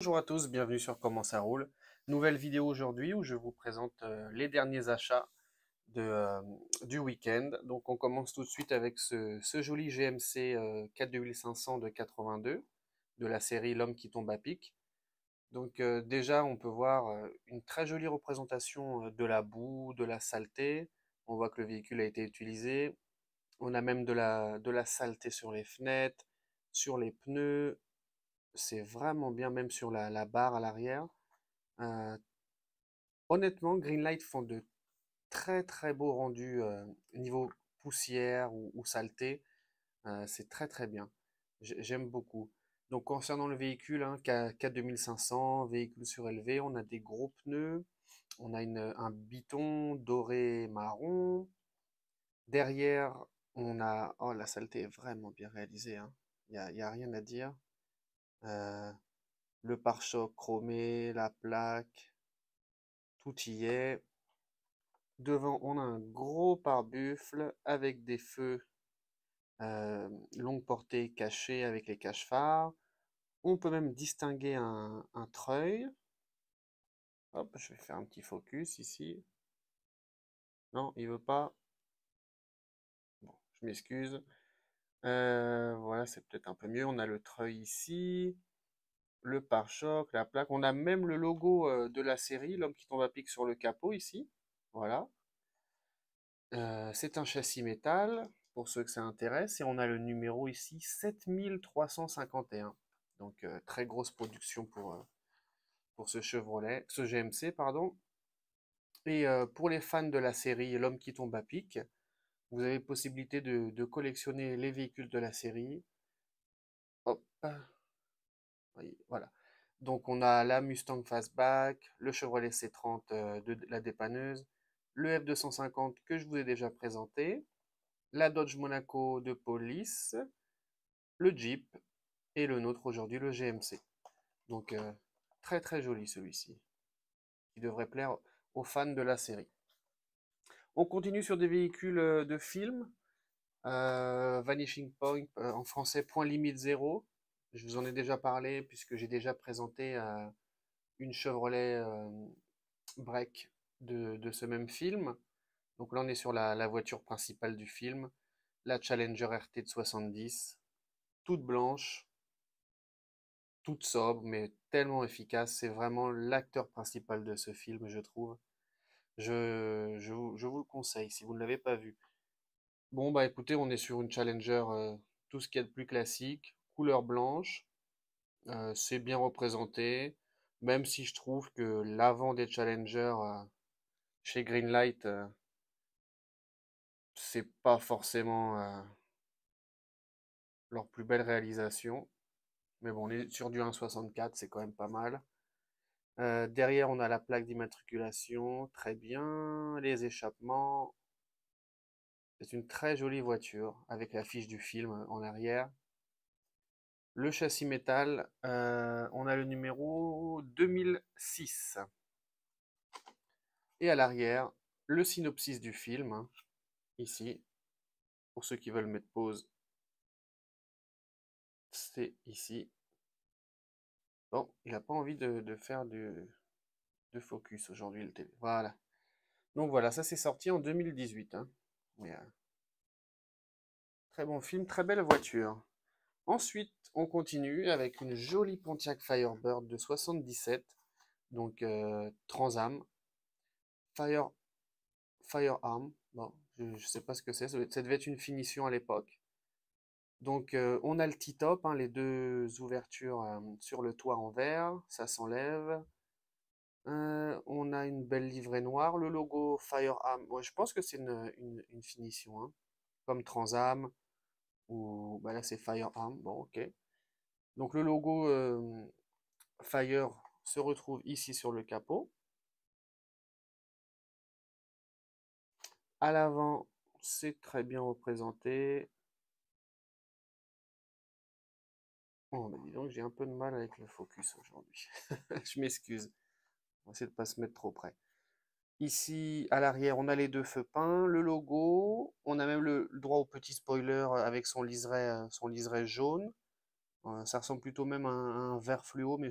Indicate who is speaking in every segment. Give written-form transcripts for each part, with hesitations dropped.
Speaker 1: Bonjour à tous, bienvenue sur Comment ça roule. Nouvelle vidéo aujourd'hui où je vous présente les derniers achats du week-end. Donc on commence tout de suite avec ce joli GMC 4500 de 82 de la série L'homme qui tombe à pic. Donc déjà on peut voir une très jolie représentation de la boue, de la saleté. On voit que le véhicule a été utilisé. On a même de la saleté sur les fenêtres, sur les pneus. C'est vraiment bien, même sur la barre à l'arrière. Euh, Honnêtement, Greenlight font de très très beaux rendus niveau poussière ou saleté. C'est très très bien. J'aime beaucoup. Donc concernant le véhicule, hein, K2500, véhicule surélevé, on a des gros pneus, on a un biton doré marron. Derrière, on a... Oh, la saleté est vraiment bien réalisée, hein. Y a rien à dire. Euh, le pare-choc chromé, la plaque, tout y est. Devant, on a un gros pare-buffle avec des feux longue portée cachés avec les cache-phares. On peut même distinguer un treuil. Hop, je vais faire un petit focus ici. Non, il veut pas. Bon, je m'excuse. Voilà, c'est peut-être un peu mieux. On a le treuil ici, le pare-choc, la plaque. On a même le logo de la série, l'homme qui tombe à pic sur le capot ici. Voilà. C'est un châssis métal, pour ceux que ça intéresse, et on a le numéro ici 7351. Donc très grosse production pour ce Chevrolet, ce GMC, pardon. Et pour les fans de la série L'homme qui tombe à pic, vous avez possibilité de collectionner les véhicules de la série. Hop, oui, voilà. Donc on a la Mustang Fastback, le Chevrolet C30 de la dépanneuse, le F250 que je vous ai déjà présenté, la Dodge Monaco de police, le Jeep et le nôtre aujourd'hui, le GMC. Donc très très joli celui-ci, qui devrait plaire aux fans de la série. On continue sur des véhicules de film. Vanishing Point, en français Point Limite Zéro. Je vous en ai déjà parlé puisque j'ai déjà présenté une Chevrolet Break de ce même film. Donc là on est sur la voiture principale du film, la Challenger RT de 70, toute blanche, toute sobre, mais tellement efficace. C'est vraiment l'acteur principal de ce film, je trouve. Je vous le conseille si vous ne l'avez pas vu. Bon, bah écoutez, on est sur une Challenger, tout ce qu'il y a de plus classique, couleur blanche, c'est bien représenté, même si je trouve que l'avant des Challenger chez Greenlight, c'est pas forcément leur plus belle réalisation. Mais bon, on est sur du 1,64, c'est quand même pas mal. Derrière, on a la plaque d'immatriculation, très bien. Les échappements. C'est une très jolie voiture avec l'affiche du film en arrière. Le châssis métal, on a le numéro 2006. Et à l'arrière, le synopsis du film, hein, ici. Pour ceux qui veulent mettre pause, c'est ici. Bon, il n'a pas envie de faire de focus aujourd'hui, le télé. Voilà. Donc voilà, ça c'est sorti en 2018, hein. Mais, très bon film, très belle voiture. Ensuite, on continue avec une jolie Pontiac Firebird de 77, donc Trans-Am, Fire, Firearm. Bon, je ne sais pas ce que c'est, ça devait être une finition à l'époque. Donc on a le T-top, hein, les deux ouvertures sur le toit en verre, ça s'enlève. On a une belle livrée noire, le logo Firearm. Bon, je pense que c'est une finition, hein, comme Trans-Am, ou bah là c'est Firearm. Bon, ok. Donc le logo Fire se retrouve ici sur le capot. À l'avant, c'est très bien représenté. Oh, bah dis donc, j'ai un peu de mal avec le focus aujourd'hui. Je m'excuse. On va essayer de ne pas se mettre trop près. Ici, à l'arrière, on a les deux feux peints, le logo. On a même le droit au petit spoiler avec son liseré jaune. Ça ressemble plutôt même à un vert fluo, mais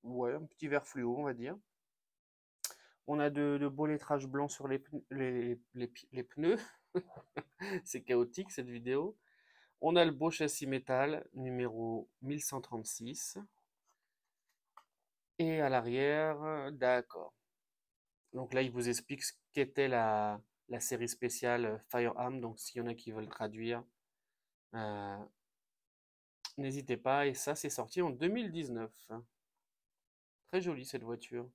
Speaker 1: ouais, un petit vert fluo, on va dire. On a de beaux lettrages blancs sur les pneus. C'est chaotique cette vidéo. On a le beau châssis métal numéro 1136. Et à l'arrière, d'accord. Donc là, il vous explique ce qu'était la série spéciale Firearm. Donc s'il y en a qui veulent traduire, euh, n'hésitez pas. Et ça, c'est sorti en 2019. Très jolie cette voiture.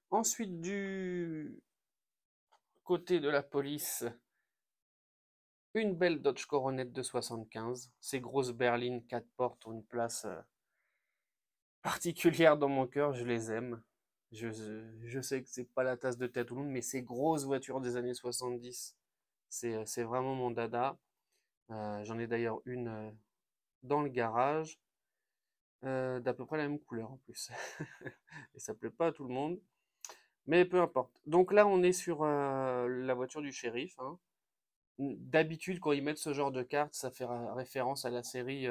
Speaker 1: Ensuite, du côté de la police, une belle Dodge Coronet de 75. Ces grosses berlines 4 portes ont une place particulière dans mon cœur, je les aime. Je, je sais que c'est pas la tasse de thé à tout le monde, mais ces grosses voitures des années 70, c'est vraiment mon dada. J'en ai d'ailleurs une dans le garage, d'à peu près la même couleur en plus. Et ça plaît pas à tout le monde, mais peu importe. Donc là, on est sur la voiture du shérif, hein. D'habitude, quand ils mettent ce genre de carte, ça fait référence à la série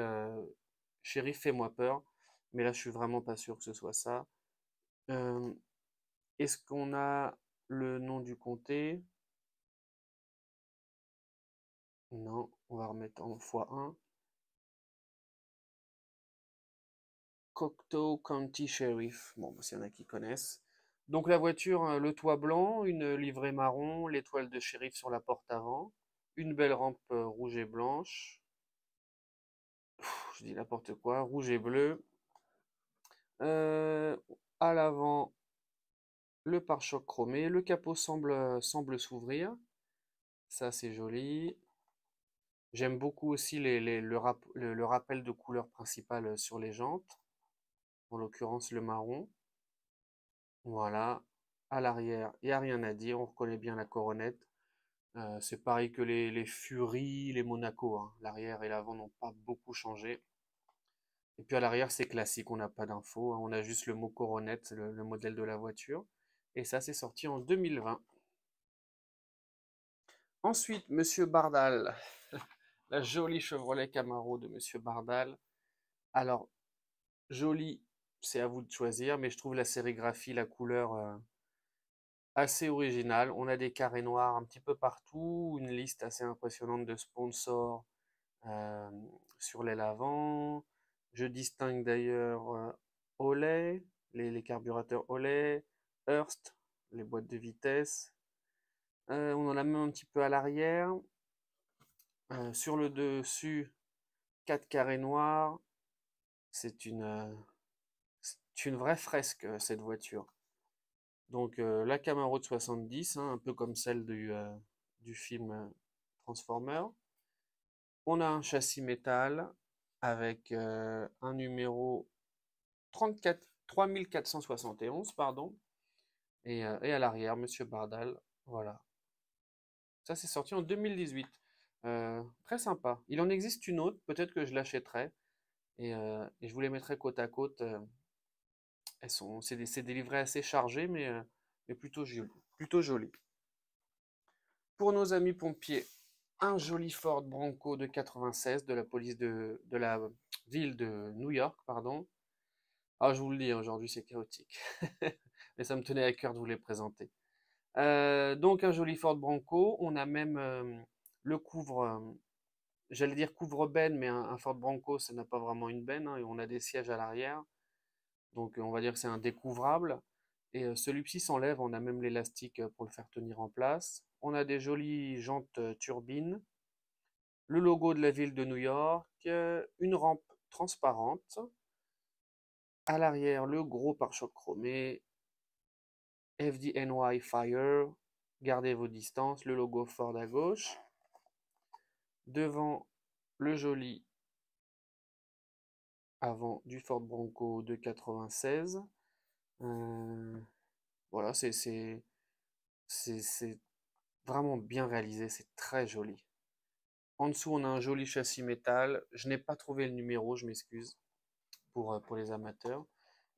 Speaker 1: Shérif, fais-moi peur. Mais là, je suis vraiment pas sûr que ce soit ça. Euh, Est-ce qu'on a le nom du comté? Non, on va remettre en x1. Cocteau County Sheriff. Bon, bah, s'il y en a qui connaissent. Donc la voiture, le toit blanc, une livrée marron, l'étoile de shérif sur la porte avant, une belle rampe rouge et blanche. Je dis n'importe quoi, rouge et bleu. Euh, à l'avant, le pare-choc chromé. Le capot semble s'ouvrir. Ça, c'est joli. J'aime beaucoup aussi le rappel de couleur principale sur les jantes. En l'occurrence, le marron. Voilà. À l'arrière, il n'y a rien à dire. On reconnaît bien la coronette. C'est pareil que les Fury, les Monaco, hein. L'arrière et l'avant n'ont pas beaucoup changé. Et puis à l'arrière, c'est classique. On n'a pas d'infos, hein. On a juste le mot coronette, le modèle de la voiture. Et ça, c'est sorti en 2020. Ensuite, Monsieur Bardal, la jolie Chevrolet Camaro de Monsieur Bardal. Alors, jolie, c'est à vous de choisir, mais je trouve la sérigraphie, la couleur assez originale. On a des carrés noirs un petit peu partout, une liste assez impressionnante de sponsors euh, sur l'aile avant. Je distingue d'ailleurs Olay, les carburateurs Olay, Hurst, les boîtes de vitesse. On en a même un petit peu à l'arrière. Sur le dessus, 4 carrés noirs. C'est une vraie fresque, cette voiture. Donc la Camaro de 70, hein, un peu comme celle du film Transformer. On a un châssis métal avec un numéro 34, 3471, pardon. Et à l'arrière, Monsieur Bardal. Voilà. Ça, c'est sorti en 2018. Très sympa. Il en existe une autre, peut-être que je l'achèterai. Et je vous les mettrai côte à côte. C'est des livrets assez chargés, mais plutôt joli. Pour nos amis pompiers, un joli Ford Bronco de 96 de la police de la ville de New York, pardon. Ah, je vous le dis, hein, aujourd'hui c'est chaotique. Mais ça me tenait à cœur de vous les présenter. Donc un joli Ford Bronco. On a même le j'allais dire couvre-benne, mais un Ford Bronco, ça n'a pas vraiment une benne, hein, et on a des sièges à l'arrière. Donc on va dire que c'est un découvrable. Et celui-ci s'enlève, on a même l'élastique pour le faire tenir en place. On a des jolies jantes turbines, le logo de la ville de New York, une rampe transparente. À l'arrière, le gros pare-choc chromé, FDNY Fire, gardez vos distances, le logo Ford à gauche. Devant, le joli avant du Ford Bronco de 96. Voilà, c'est vraiment bien réalisé, c'est très joli. En dessous, on a un joli châssis métal. Je n'ai pas trouvé le numéro, je m'excuse pour les amateurs.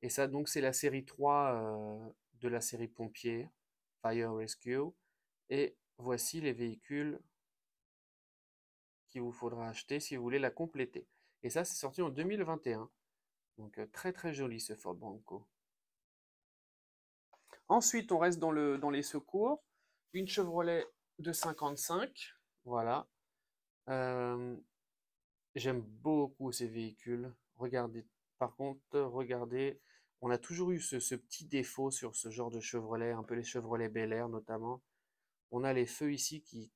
Speaker 1: Et ça, donc, c'est la série 3 de la série Pompier, Fire Rescue. Et voici les véhicules qu'il vous faudra acheter si vous voulez la compléter. Et ça, c'est sorti en 2021. Donc très très joli ce Ford Bronco. Ensuite, on reste dans les secours. Une Chevrolet de 55. Voilà. Euh, J'aime beaucoup ces véhicules. Regardez, par contre, regardez, on a toujours eu ce petit défaut sur ce genre de Chevrolet, un peu les Chevrolet Bel Air notamment. On a les feux ici qui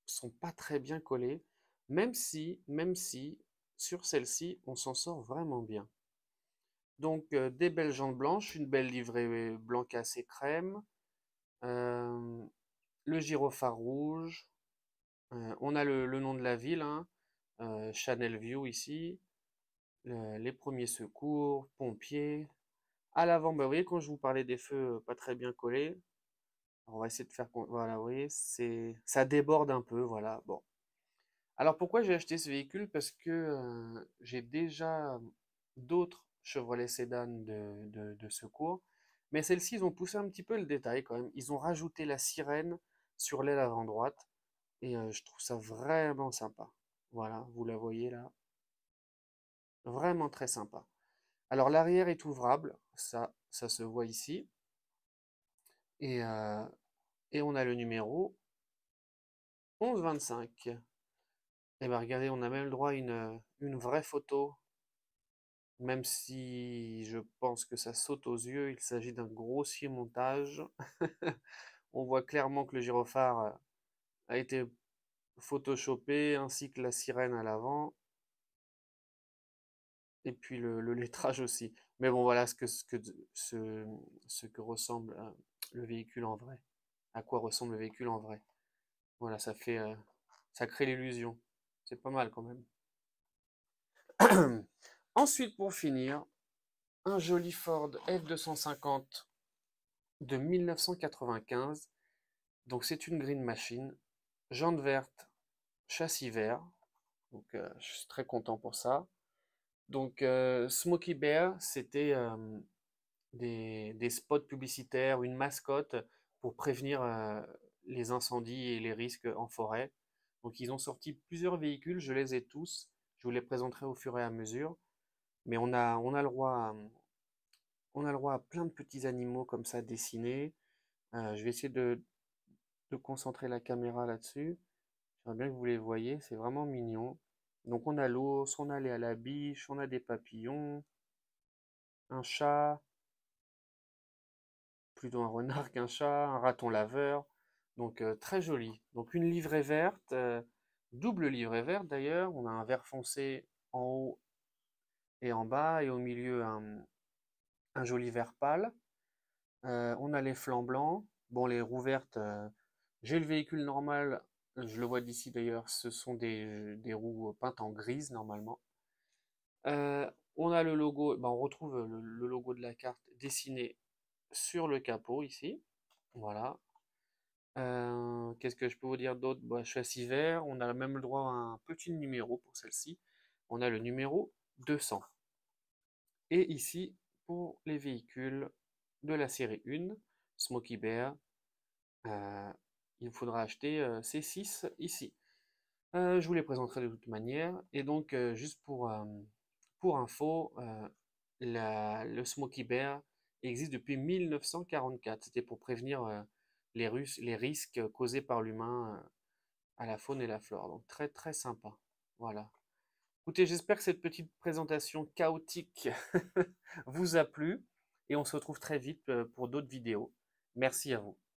Speaker 1: sont pas très bien collés, même si sur celle-ci, on s'en sort vraiment bien. Donc, des belles jantes blanches, une belle livrée blanc cassé crème, euh, le gyrophare rouge, on a le nom de la ville, hein, Channel View ici, les premiers secours, pompiers. À l'avant, bah, vous voyez, quand je vous parlais des feux pas très bien collés, on va essayer de faire. Voilà, vous voyez, ça déborde un peu, voilà. Bon. Alors pourquoi j'ai acheté ce véhicule? Parce que j'ai déjà d'autres Chevrolet Sedan de secours, mais celles-ci, ils ont poussé un petit peu le détail quand même. Ils ont rajouté la sirène sur l'aile avant droite, et je trouve ça vraiment sympa. Voilà, vous la voyez là, vraiment très sympa. Alors l'arrière est ouvrable, ça se voit ici, et, euh, et on a le numéro 1125. Et bien regardez, on a même le droit à une vraie photo. Même si je pense que ça saute aux yeux, il s'agit d'un grossier montage. On voit clairement que le gyrophare a été photoshopé, ainsi que la sirène à l'avant, et puis le lettrage aussi. Mais bon, voilà ce que ressemble le véhicule en vrai. À quoi ressemble le véhicule en vrai. Voilà, ça crée l'illusion. C'est pas mal quand même. Ensuite, pour finir, un joli Ford F250 de 1995. Donc c'est une green machine, jante verte, châssis vert. Donc je suis très content pour ça. Donc Smokey Bear, c'était des spots publicitaires, une mascotte pour prévenir les incendies et les risques en forêt. Donc ils ont sorti plusieurs véhicules, je les ai tous. Je vous les présenterai au fur et à mesure. Mais on a le droit à plein de petits animaux comme ça dessinés. Je vais essayer de concentrer la caméra là-dessus. J'aimerais bien que vous les voyez, c'est vraiment mignon. Donc on a l'ours, on a la biche, on a des papillons, un chat, plutôt un renard qu'un chat, un raton laveur. Donc très joli. Donc une livrée verte, double livrée verte d'ailleurs. On a un vert foncé en haut et en bas, et au milieu un joli vert pâle. On a les flancs blancs. Bon, les roues vertes, j'ai le véhicule normal, je le vois d'ici d'ailleurs, ce sont des roues peintes en grise normalement. On a le logo, ben on retrouve le logo de la carte dessiné sur le capot ici. Voilà. Qu'est-ce que je peux vous dire d'autre? Bah, châssis vert, on a même le droit à un petit numéro pour celle-ci. On a le numéro 200. Et ici, pour les véhicules de la série 1, Smokey Bear, euh, il faudra acheter ces 6 ici. Je vous les présenterai de toute manière. Et donc, juste pour info, le Smokey Bear existe depuis 1944. C'était pour prévenir les risques causés par l'humain à la faune et la flore. Donc, très très sympa. Voilà. Écoutez, j'espère que cette petite présentation chaotique vous a plu. Et on se retrouve très vite pour d'autres vidéos. Merci à vous.